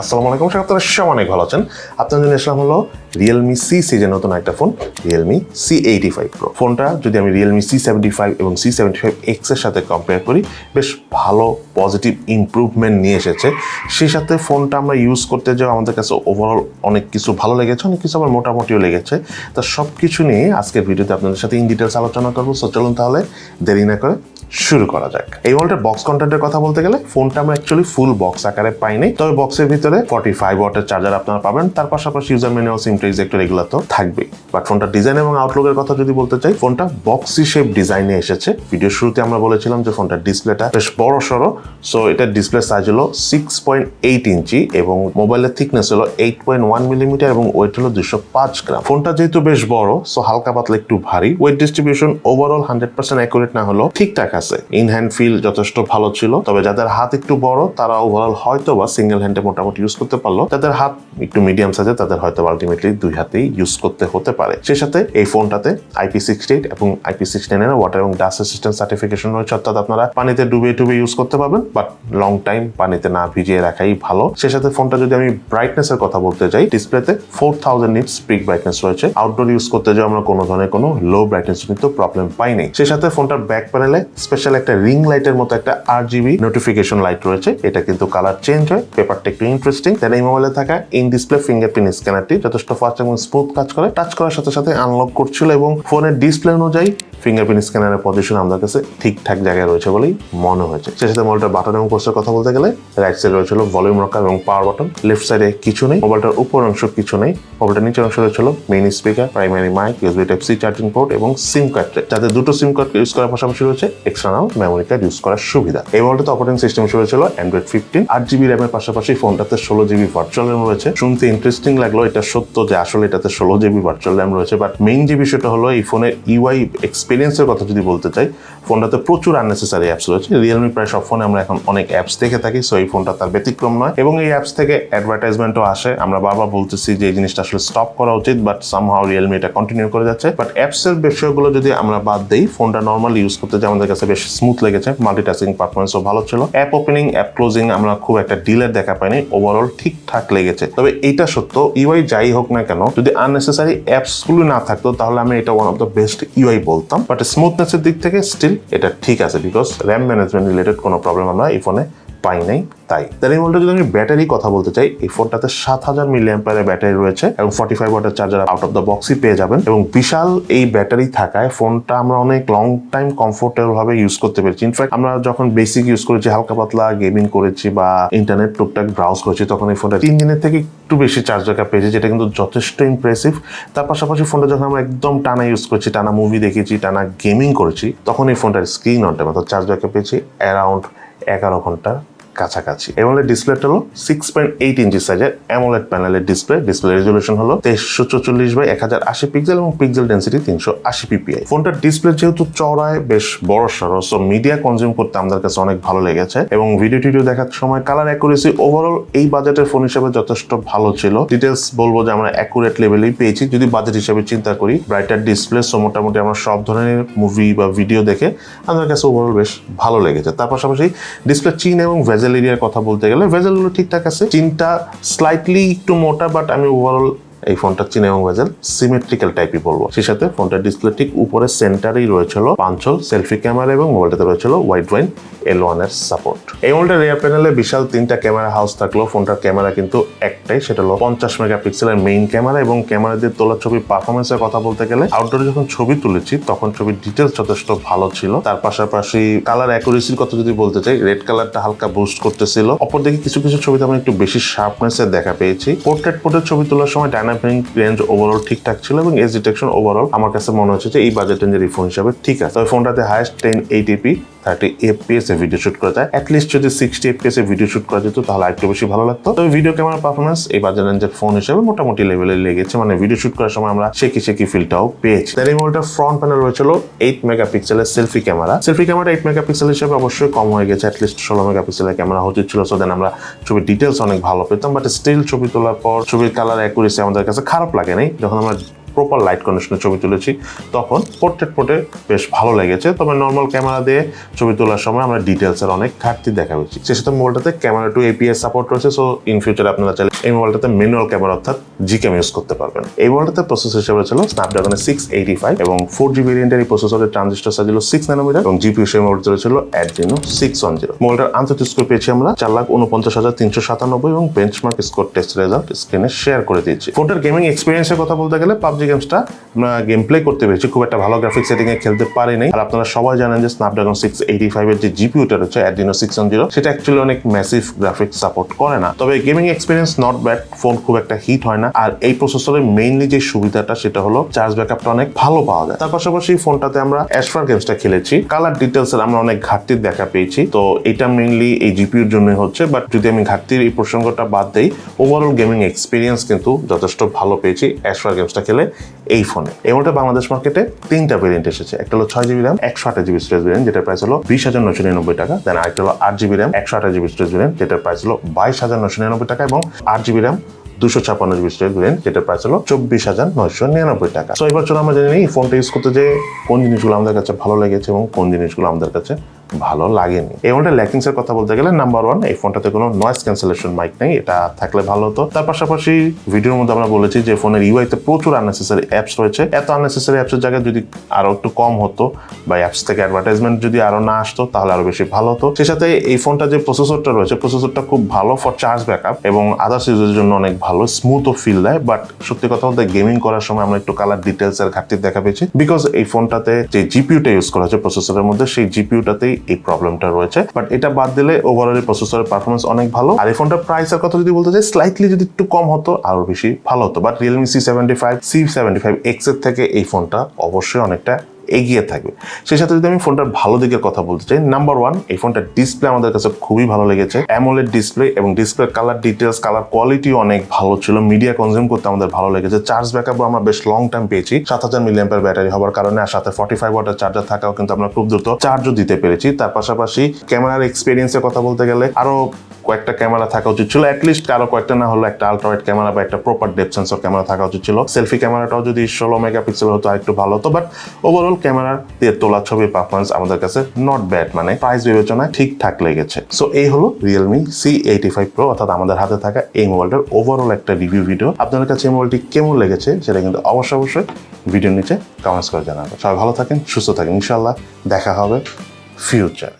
আসসালামু আলাইকুম, আপনারা সবাই অনেক ভালো আছেন। আপনার জন্য আসলাম হলো Realme C সিরিজের নতুন একটা ফোন, Realme C85 Pro। ফোনটা যদি আমি Realme C75 এবং C75X এর সাথে কম্পেয়ার করি, বেশ ভালো পজিটিভ ইমপ্রুভমেন্ট নিয়ে এসেছে। সেই সাথে ফোনটা আমরা ইউজ করতে যাও আমাদের কাছে ওভারঅল অনেক কিছু ভালো লেগেছে, অনেক কিছু আবার মোটামুটিও লেগেছে। তো সব কিছু নিয়ে আজকের ভিডিওতে আপনাদের সাথে ইন ডিটেলস আলোচনা করবো। সো চলুন তাহলে দেরি না করে শুরু করা যাক। এই মোবাইলটার বক্স কন্টেন্টের কথা বলতে গেলে ফোনটা আমরা অ্যাকচুয়ালি ফুল বক্স আকারে পাইনি, তবে বক্সের ভিতরে 45 ওয়াটের চার্জার আপনারা পাবেন। তার পাশাপাশি ইউজার ম্যানুয়াল, সিম ট্রেস একটু রেগুলার তো থাকবেই। বাট ফোনটার ডিজাইন এবং আউটলুকের কথা যদি বলতে চাই, ফোনটা বক্সি শেপ ডিজাইনে এসেছে। ভিডিও শুরুতে আমরা বলেছিলাম যে ফোনটার ডিসপ্লেটা বেশ বড় সড়ো। সো এটার ডিসপ্লে সাইজ হলো 6.8 ইঞ্চি এবং মোবাইলের থিকনেস হলো 8.1 মিলিমিটার এবং ওয়েট হলো 205 গ্রাম। ফোনটা যেহেতু বেশ বড়, সো হালকা পাতলা একটু ভারী। ওয়েট ডিস্ট্রিবিউশন ওভারঅল 100% অ্যাকুরেট না হলো ঠিকঠাক আছে। ইন হ্যান্ড ফিল যথেষ্ট ভালো ছিল, তবে যাদের হাত একটু বড় তারা ওভারঅল হয়তো বা সিঙ্গেল হ্যান্ডে মোটামুটি ইউজ করতে পারলো। যাদের হাত একটু মিডিয়াম সাইজে তাদের হয়তো আলটিমেটলি দুই হাতেই ইউজ করতে হতে পারে। সেই সাথে এই ফোনটাতে IP68 এবং IP69 এর ওয়াটার এবং ডাস্ট রেসিস্ট্যান্ট সার্টিফিকেশন রয়েছে, অর্থাৎ আপনারা পানিতে ডুবিয়ে ইউজ করতে পারবেন, বাট লং টাইম পানিতে না ভিজিয়ে রাখাই ভালো। সেই সাথে ফোনটা যদি আমি ব্রাইটনেস এর কথা বলতে যাই, ডিসপ্লেতে 4000 নিটস পিক ব্রাইটনেস রয়েছে। আউটডোর ইউজ করতে যাই আমরা কোনো ধরনের কোনো লো ব্রাইটনেস কিন্তু প্রবলেম পাইনি। সেই সাথে ফোনটার ব্যাক প্যানেলে স্পেশাল একটা রিং লাইটের মতো একটা RGB নোটিফিকেশন লাইট রয়েছে। এটা কিন্তু কালার চেঞ্জ হয়, পেপারটা একটু ইন্টারেস্টিং। তাই এই মোবাইলে থাকা ইন ডিসপ্লে ফিঙ্গারপ্রিন্ট স্ক্যানারটি যথেষ্ট ফাস্ট এবং স্মুথ কাজ করে। টাচ করার সাথে সাথে আনলক করছিল এবং ফোনের ডিসপ্লে অনুযায়ী ফিঙ্গারপ্রিন্ট স্ক্যানারের পজিশন আমাদের কাছে ঠিকঠাক জায়গায় রয়েছে বলেই মনে হয়েছে। সেই সাথে মোবাইলটার বাটন এবং কোর্সের কথা বলতে গেলে, রাইট সাইডে রয়েছিল ভলিউম রকার এবং পাওয়ার বাটন, লেফট সাইডে কিছু নেই। মোবাইলটার উপর অংশ কিছু নেই। মোবাইলটার নিচের অংশ রয়েছিল main speaker, primary mic, USB Type-C charging port এবং সিম কার্ড, যাতে দুটো সিম কার্ড ইউজ করার পাশাপাশি রয়েছে এক্সটার্নাল মেমোরি কার্ড ইউজ করার সুবিধা। এই মোবাইলটাতে অপারেটিং সিস্টেম রয়েছিল Android 15, 8GB র্যামের পাশাপাশি ফোনটাতে 16GB ভার্চুয়াল র্যাম রয়েছে। শুনতে ইন্টারেস্টিং লাগলো, এটা সত্য যে আসলে এটাতে 16GB ভার্চুয়াল র্যাম রয়েছে। বাট মেইন যে বিষয়টা হলো এই ফোনের UI এক্সপিরিয়েন্সের কথা যদি বলতে চাই, ফোনটাতে প্রচুর আননেসেসারি অ্যাপস রয়েছে। রিয়েলমি প্রায় সব ফোনে আমরা এখন অনেক অ্যাপস দেখে থাকি, সো এই ফোনটা তার ব্যতিক্রম নয় এবং এই অ্যাপস থেকে অ্যাডভার্টাইজমেন্টও আসে। আমরা বারবার বলতেছি যে এই জিনিসটা আসলে স্টপ করা উচিত, বাট সামহাউ রিয়েলমি এটা কন্টিনিউ করে যাচ্ছে। বাট অ্যাপসের বিষয়গুলো যদি আমরা বাদ দেই, ফোনটা নর্মালি ইউজ করতে যে আমাদের কাছে বেশ স্মুথ লেগেছে। মাল্টিটাস্কিং পারফরমেন্সও ভালো ছিল। অ্যাপ ওপেনিং, অ্যাপ ক্লোজিং আমরা খুব একটা ডিলের দেখা পাইনি। ওভারঅল ঠিকঠাক লেগেছে। তবে এইটা সত্য, UI যাই হোক না কেন, যদি আননেসেসারি অ্যাপস গুলো না থাকতো তাহলে আমি এটা one of the best UI বলতাম। বাট স্মুথনেসের দিক থেকে স্টিল এটা ঠিক আছে, বিকজ র্যাম ম্যানেজমেন্ট রিলেটেড কোনো প্রবলেম আমরা এই ফোনে পাই নাই। তাই এই মোবাইলটা যদি আমি ব্যাটারি কথা বলতে চাই, এই ফোনটাতে 7000 মিলিঅ্যাম্পিয়ারের ব্যাটারি রয়েছে এবং 45 ওয়াটের চার্জার আউট অফ দ্য বক্সই পেয়ে যাবেন। এবং বিশাল এই ব্যাটারি থাকায় ফোনটা আমরা অনেক লং টাইম কমফোর্টেবল ভাবে ইউজ করতে পেরেছি। ইনফ্যাক্ট আমরা যখন বেসিক ইউজ করেছি, হালকা পাতলা গেমিং করেছি বা ইন্টারনেট টুকটাক ব্রাউজ করেছি, তখন এই ফোনটা 3 দিনের থেকে একটু বেশি চার্জ ব্যাকআপ পেয়েছি, যেটা কিন্তু যথেষ্ট ইমপ্রেসিভ। তার পাশাপাশি ফোনটা যখন আমরা একদম টানা ইউজ করেছি, টানা মুভি দেখেছি, টানা গেমিং করেছি, তখন এই ফোনটার স্ক্রিন অন টাইম অর্থাৎ চার্জ ব্যাকআপ পেয়েছি অ্যারাউন্ড 11 ঘন্টার কাছাকাছি। AMOLED ডিসপ্লেটা হলো 6.8 ইঞ্চি সাইজের AMOLED প্যানেলের ডিসপ্লে। ডিসপ্লে রেজলিউশন হলো 2344/1080 পিক্সেল এবং পিক্সেল ডেন্সিটি 380 ppi। ফোনটার ডিসপ্লে যেহেতু চওড়ায় বেশ বড় সড়ো, সো মিডিয়া কনজিউম করতে আমাদের কাছে অনেক ভালো লেগেছে এবং ভিডিও দেখার সময় কালার অ্যাকুরেসি ওভারঅল এই বাজেটের ফোন হিসেবে যথেষ্ট ভালো ছিল। ডিটেলস বলবো যে আমরা অ্যাকুরেট লেভেলেই পেয়েছি যদি বাজেট হিসেবে চিন্তা করি। ব্রাইটার ডিসপ্লে, সো মোটামুটি আমরা সব ধরনের মুভি বা ভিডিও দেখে আমাদের কাছে ওভারঅল বেশ ভালো লেগেছে। তার পাশাপাশি ডিসপ্লে চিন এবং ভেজেল এরিয়ার কথা বলতে গেলে, ভেজেলগুলো ঠিকঠাক আছে। চিনটা স্লাইটলি একটু মোটা, বাট আমি ওভারঅল এই ফোনটা চিন এবং ভেজেল সিমেট্রিক্যাল টাইপই বলবো। সেই সাথে ফোনটার ডিসপ্লে ঠিক উপরে সেন্টারেই রয়েছিল পাঞ্চল সেলফি ক্যামেরা এবং মোবাইলটাতে রয়েছিল ওয়াইড ওয়াইন L1 এর সাপোর্ট। এই মোবাইলটার রিয়ার প্যানেলে বিশাল 3টা ক্যামেরা হাউস থাকলেও ফোনটার ক্যামেরা কিন্তু একটাই, সেটা হলো 50 মেগাপিক্সেলের মেইন ক্যামেরা। এবং ক্যামেরা দিয়ে তোলা ছবির পারফরমেন্সের কথা বলতে গেলে, আউটডোরে যখন ছবি তুলেছি তখন ছবির ডিটেলস যথেষ্ট ভালো ছিল। তার পাশাপাশি কালার অ্যাকুরেসির কথা যদি বলতে চাই, রেড কালারটা হালকা বুস্ট করতেছিল। অপরদিকে কিছু ছবিতে আমরা একটু বেশি শার্পনেসের দেখা পেয়েছি। পোর্ট্রেট ছবি তোলার সময় ডাইনামিক রেঞ্জ ওভারঅল ঠিকঠাক ছিল এবং এজ ডিটেকশন ওভারঅল আমার কাছে মনে হচ্ছে যে এই বাজেট রেঞ্জের এই ফোন হিসাবে ঠিক আছে। তবে ফোনটাতে হাইয়েস্ট 1080p 30 fps এ ভিডিও শুট করা যায়। অ্যাটলিস্ট যদি 60 fps এ ভিডিও শুট করা যেত তাহলে আরেকটু বেশি ভালো লাগতো। তবে ভিডিও ক্যামেরা পারফরমেন্স এই বাজেট রেঞ্জের ফোন হিসেবে মোটামুটি লেভেলে লেগেছে, মানে ভিডিও শুট করার সময় আমরা শেকি ফিলটাও পেয়েছি। তার এই মোবাইলটার ফ্রন্ট প্যানেল রয়েছিল 8 মেগাপিক্সেলের selfie camera. Selfie camera 8 megapixel হিসেবে অবশ্যই কম হয়ে গেছে, অ্যাটলিস্ট 16 মেগাপিক্সেলের ক্যামেরা হতে ছিল। সো দেন আমরা ছবির ডিটেলস অনেক ভালো পেতাম, বাট স্টিল ছবি তোলার পর ছবির কালার অ্যাকুরেসি আমাদের কাছে খারাপ লাগে নাই। যখন আমরা প্রপার লাইট কন্ডিশনে ছবি তুলেছি তখন পোর্ট্রেট মোডে বেশ ভালো লেগেছে। তবে নর্মাল ক্যামেরা দিয়ে ছবি তোলার সময় আমরা ডিটেলসের অনেক ঘাটতি দেখা পেয়েছি। সে সাথে মোবাইলটাতে ক্যামেরা টু এপিএস সাপোর্ট রয়েছে, সো ইন ফিউচারে আপনারা চাইলে এই মোবাইলটাতে ম্যানুয়াল ক্যামেরা অর্থাৎ জিক্যাম ইউজ করতে পারবেন। এই মোবাইলটাতে প্রসেসর হিসেবে ছিল স্ন্যাপড্রাগনের 685 এবং 4G ভেরিয়েন্টের এই প্রসেসরের ট্রানজিস্টর সাইজ ছিল 6 ন্যানোমিটার এবং জিপিইউ সেই মোবাইলটা ছিল Adreno 610। মোবাইলটার আন্তর্জাতিক স্কোর পেয়েছি আমরা 4,49,397 এবং বেঞ্চমার্ক স্কোর টেস্ট রেজাল্ট স্ক্রিনে শেয়ার করে দিয়েছি। ফোনটার গেমিং এক্সপিরিয়েন্সের কথা বলতে গেলে পাবজি গেমসটা আমরা গেম প্লে করতে পেরেছি, খুব একটা ভালো গ্রাফিক্স সেটিং এ খেলতে পারিনি। আর আপনারা সবাই জানেন যে স্ন্যাপড্রাগন 685 এর যে জিপিইউটা রয়েছে Adreno 610 সেটা অ্যাকচুয়ালি অনেক ম্যাসিভ গ্রাফিক্স সাপোর্ট করে না। তবে gaming experience not bad, phone খুব একটা হিট হয় না। আর এই প্রসেসরের মেইনলি যে সুবিধাটা সেটা হলো চার্জ ব্যাকআপটা অনেক ভালো পাওয়া যায়। তার পাশাপাশি ফোনটাতে আমরা অ্যাশফার গেমসটা খেলেছি, কালার ডিটেলস এর আমরা অনেক ঘাটতি দেখা পেয়েছি, তো এটা মেইনলি এই জিপিইউর জন্য হচ্ছে। বাট যদি আমি ঘাটতির এই প্রসঙ্গটা বাদ দেই, ওভারঅল গেমিং এক্সপিরিয়েন্স কিন্তু যথেষ্ট ভালো পেয়েছি অ্যাশফার গেমসটা খেলে এই ফোনে। এই মুহূর্তে বাংলাদেশ মার্কেটে 3টা ভেরিয়েন্ট এসেছে। একটা হলো 6GB RAM 128GB storage variant যেটার প্রাইস হলো 20,999 টাকা। দেন আরেকটা হলো 8GB RAM 128GB storage variant যেটার প্রাইস হলো 22,999 টাকা এবং 8GB RAM 256GB storage variant যেটার প্রাইস হলো 24,999 টাকা। তো এবার চলো আমরা জেনে নিই ফোনটা ইউজ করতে যে কোন জিনিসগুলো আমাদের কাছে ভালো লেগেছে এবং কোন জিনিসগুলো আমাদের কাছে ভালো লাগেনি। এই ফোনটা ল্যাকিংস এর কথা বলতে গেলে নাম্বার 1, এই ফোনটাতে কোনো নয়েজ ক্যান্সেলেশন মাইক নেই, এটা থাকলে ভালো হতো। তার পাশাপাশি ভিডিওর মধ্যে আমরা বলেছি যে ফোনের ইউআইতে প্রচুর আননেসেসারি অ্যাপস রয়েছে। এত আননেসেসারি অ্যাপসের জায়গায় যদি আরো একটু কম হতো বা অ্যাপস থেকে অ্যাডভার্টাইজমেন্ট যদি আরো না আসতো তাহলে আরো বেশি ভালো হতো। সেই সাথে এই ফোনটা যে প্রসেসরটা রয়েছে প্রসেসরটা খুব ভালো ফর চার্জ ব্যাকআপ এবং আদার্স ইউজের জন্য অনেক ভালো, স্মুথও ফিল দেয়। বাট সত্যি কথা বলতে গেমিং করার সময় আমরা একটু কালার ডিটেলস এর ঘাটতি দেখা পেয়েছি, বিকজ এই ফোনটাতে যে জিপিইউটা ইউজ করা হয়েছে প্রসেসরের মধ্যে সেই জিপিইউটাতেই এই প্রবলেমটা রয়েছে। বাট এটা বাদ দিলে ওভারঅল প্রসেসরের পারফরমেন্স অনেক ভালো। আর এই ফোনটার প্রাইসের কথা যদি বলতে চাই, স্লাইটলি যদি একটু কম হতো আরো বেশি ভালো হতো। বাট Realme C75X এর থেকে এই ফোনটা অবশ্যই অনেকটা এগিয়ে থাকবে। সেই সাথে যদি আমি ফোনটার ভালো দিকের কথা বলতে চাই, নাম্বার 1, এই ফোনটার ডিসপ্লে আমাদের কাছে খুবই ভালো লেগেছে। AMOLED ডিসপ্লে এবং ডিসপ্লের কালার ডিটেলস, কালার কোয়ালিটি অনেক ভালো ছিল, মিডিয়া কনজিউম করতে আমাদের ভালো লেগেছে। চার্জ ব্যাকআপও আমরা বেশ লং টাইম পেয়েছি, 7000 mAh ব্যাটারি হওয়ার কারণে আর সাথে 45 ওয়াটের চার্জার থাকাও কিন্তু আমরা খুব দ্রুত চার্জও দিতে পেরেছি। তার পাশাপাশি ক্যামেরার এক্সপিরিয়েন্সের কথা বলতে গেলে আরো কয়েকটা ক্যামেরা থাকা উচিত ছিল, অ্যাটলিস্ট আরো কয়েকটা না হলো একটা আলট্রা ওয়াইড ক্যামেরা বা একটা প্রপার ডেপথ সেন্সর ক্যামেরা থাকা উচিত ছিল। সেলফি ক্যামেরাটাও যদি 16 মেগাপিক্সেল হতো আরেকটু ভালো হতো। বাট ওভারঅল ক্যামেরার দিয়ে তোলা ছবির পারফরমেন্স আমাদের কাছে নট ব্যাড, মানে প্রাইস বিবেচনায় ঠিকঠাক লেগেছে। সো এই হলো Realme C85 Pro অর্থাৎ আমাদের হাতে থাকা এই মোবাইলটার ওভারঅল একটা রিভিউ ভিডিও। আপনাদের কাছে এই মোবাইলটি কেমন লেগেছে সেটা কিন্তু অবশ্যই ভিডিওর নিচে কমেন্টস করে জানাবেন। সবাই ভালো থাকেন, সুস্থ থাকেন, ইনশাআল্লাহ দেখা হবে ফিউচার।